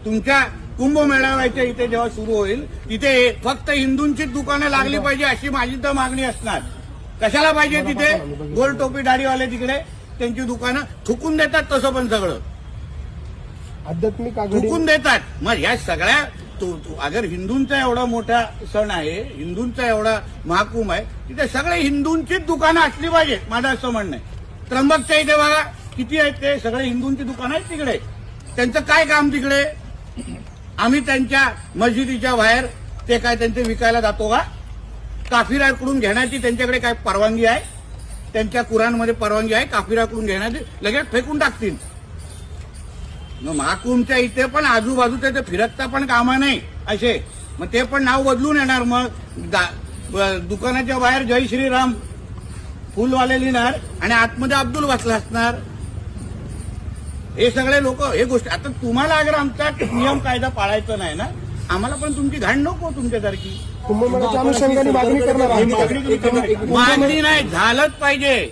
तुमच्या कुंभमेळाव्याच्या इथे जेव्हा सुरू होईल तिथे फक्त हिंदूंचीच दुकानं लागली पाहिजे अशी माझी तर मागणी असणार. कशाला पाहिजे तिथे गोल टोपी दाढीवाले तिकडे त्यांची दुकानं थुकून देतात. तसं पण सगळं आध्यात्मिक थुकून देतात. मग ह्या सगळ्या अगर हिंदूंचा एवढा मोठा सण आहे, हिंदूंचा एवढा महाकुंभ आहे, तिथे सगळे हिंदूंचीच दुकानं असली पाहिजे माझं असं म्हणणं आहे. त्र्यंबकच्या इथे बघा किती आहेत ते सगळे हिंदूंची दुकानं आहेत तिकडे. त्यांचं काय काम तिकडे? आम्ही त्यांच्या मस्जिदीच्या बाहेर ते काय त्यांचे विकायला जातो का? काफिराकडून घेण्याची त्यांच्याकडे काय परवानगी आहे? त्यांच्या कुराणमध्ये परवानगी आहे काफिराकडून घेण्याची? लगेच फेकून टाकतील. मग महाकुंभच्या इथे पण आजूबाजूचे ते फिरकता पण कामा नाही असे. मग ते पण नाव बदलून येणार. मग दुकानाच्या बाहेर जय श्रीराम फुलवाले लिहिणार आणि आतमध्ये अब्दुल बसला असणार. हे सगळे लोक हे गोष्टी. आता तुम्हाला अगर आमचा नियम कायदा पाळायचा नाही ना, आम्हाला पण तुमची घाण नको तुमच्यासारखी. कुंभमेळ्याच्या अनुषंगाने मागणी करणार आहे. मागणी नाही, झालंच पाहिजे.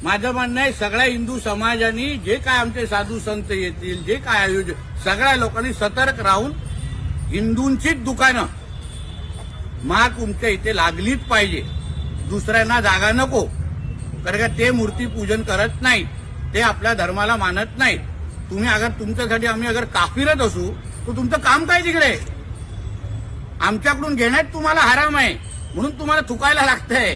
माझं म्हणणं आहे सगळ्या हिंदू समाजाने जे काय आमचे साधू संत येतील, जे काय आयोजन, सगळ्या लोकांनी सतर्क राहून हिंदूंचीच दुकानं महाकुंभच्या इथे लागलीच पाहिजे. दुसऱ्यांना जागा नको. कारण का ते मूर्ती पूजन करत नाही, ते आपल्या धर्माला मानत नाहीत. तुम्ही अगर तुमच्यासाठी आम्ही अगर काफिरत असू तर तुमचं काम काय तिकडे? आमच्याकडून घेण्यात तुम्हाला हराम आहे म्हणून तुम्हाला थुकायला लागतंय.